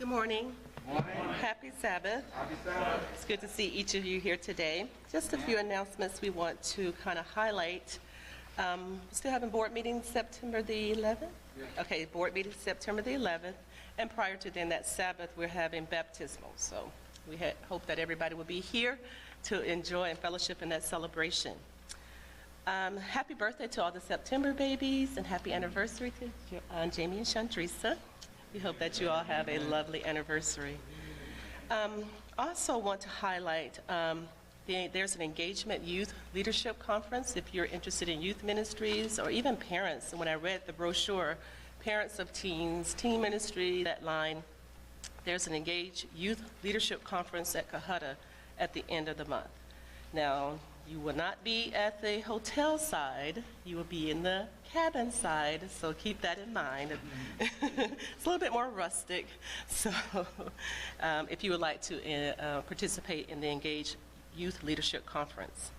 Good morning. Morning. Happy Sabbath. Happy Sabbath. It's good to see each of you here today. Just a few announcements we want to kind of highlight. Still having board meetings September the 11th? Yes. Okay, board meetings September the 11th. And prior to then, that Sabbath, we're having baptismal. So we hope that everybody will be here to enjoy and fellowship in that celebration. Happy birthday to all the September babies, and happy anniversary to Jamie and Chandrisa. We hope that you all have a lovely anniversary. Also want to highlight there's an engagement youth leadership conference if you're interested in youth ministries or even parents. And when I read the brochure, parents of teens, teen ministry, that line, there's an engaged youth leadership conference at Cohutta at the end of the month. Now, you will not be at the hotel side, you will be in the cabin side, so keep that in mind. It's a little bit more rustic, so if you would like to participate in the Engaged Youth Leadership Conference.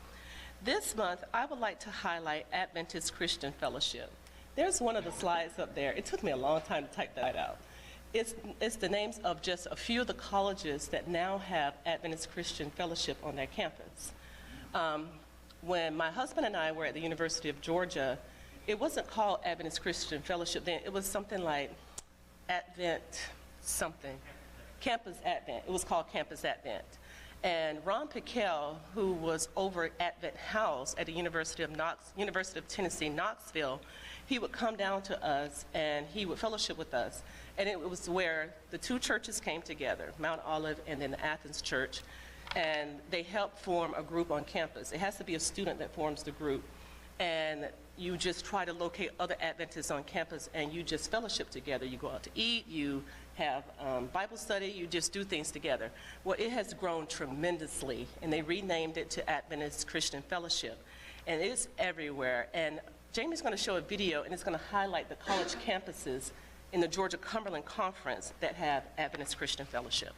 This month, I would like to highlight Adventist Christian Fellowship. There's one of the slides up there. It took me a long time to type that out. It's the names of just a few of the colleges that now have Adventist Christian Fellowship on their campus. When my husband and I were at the University of Georgia, it wasn't called Adventist Christian Fellowship then. It was something like Advent something. Campus Advent. It was called Campus Advent. And Ron Piquel, who was over at Advent House at the University of Tennessee, Knoxville, he would come down to us and he would fellowship with us. And it was where the two churches came together, Mount Olive and then the Athens Church. And they help form a group on campus. It has to be a student that forms the group. And you just try to locate other Adventists on campus and you just fellowship together. You go out to eat, you have Bible study, you just do things together. Well, it has grown tremendously, and they renamed it to Adventist Christian Fellowship. And it's everywhere. And Jamie's going to show a video, and it's going to highlight the college campuses in the Georgia Cumberland Conference that have Adventist Christian Fellowship.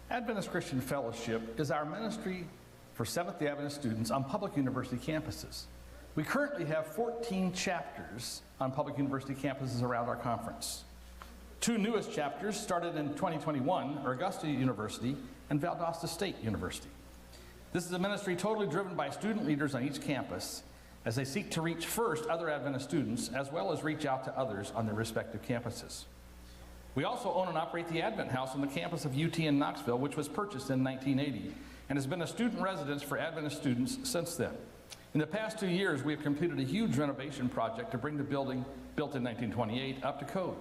Adventist Christian Fellowship is our ministry for Seventh-day Adventist students on public university campuses. We currently have 14 chapters on public university campuses around our conference. Two newest chapters started in 2021 are Augusta University and Valdosta State University. This is a ministry totally driven by student leaders on each campus as they seek to reach first other Adventist students as well as reach out to others on their respective campuses. We also own and operate the Advent House on the campus of UT in Knoxville, which was purchased in 1980 and has been a student residence for Adventist students since then. In the past 2 years, we have completed a huge renovation project to bring the building, built in 1928, up to code.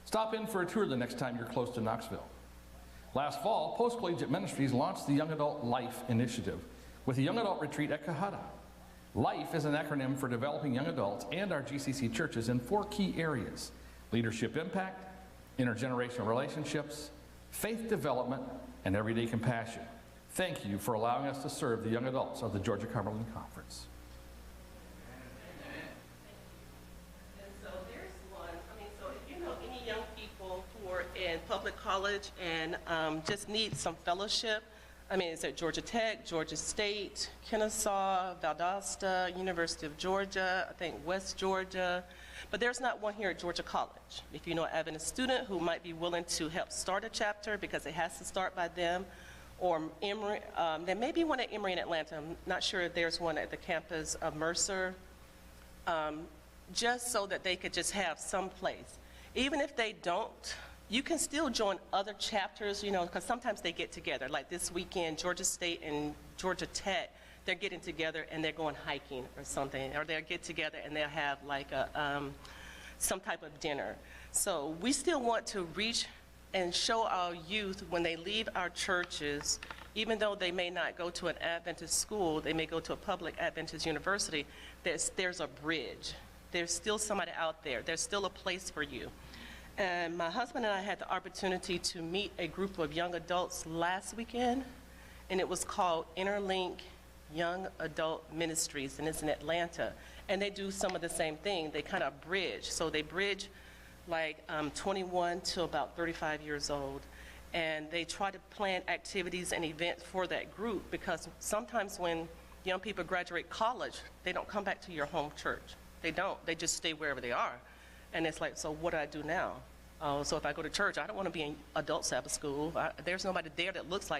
Stop in for a tour the next time you're close to Knoxville. Last fall, Post Collegiate Ministries launched the Young Adult Life Initiative with a young adult retreat at Cohutta. LIFE is an acronym for developing young adults and our GCC churches in 4 key areas: leadership impact, intergenerational relationships, faith development, and everyday compassion. Thank you for allowing us to serve the young adults of the Georgia Cumberland Conference. And so there's one, so if you know any young people who are in public college and just need some fellowship, it's at Georgia Tech, Georgia State, Kennesaw, Valdosta, University of Georgia, I think West Georgia, but there's not one here at Georgia College. If you know an Adventist student who might be willing to help start a chapter because it has to start by them, or Emory, there may be one at Emory in Atlanta. I'm not sure if there's one at the campus of Mercer, just so that they could just have some place. Even if they don't, you can still join other chapters, because sometimes they get together. Like this weekend, Georgia State and Georgia Tech, they're getting together and they're going hiking or something, or they'll get together and they'll have like some type of dinner. So we still want to reach and show our youth when they leave our churches, even though they may not go to an Adventist school, they may go to a public Adventist university, there's a bridge. There's still somebody out there. There's still a place for you. And my husband and I had the opportunity to meet a group of young adults last weekend, and it was called Interlink Young Adult Ministries, and it's in Atlanta. And they do some of the same thing. They kind of bridge. So they bridge like 21 to about 35 years old. And they try to plan activities and events for that group, because sometimes when young people graduate college, they don't come back to your home church. They don't. They just stay wherever they are. And it's like, so what do I do now? So if I go to church, I don't want to be in adult Sabbath school. There's nobody there that looks like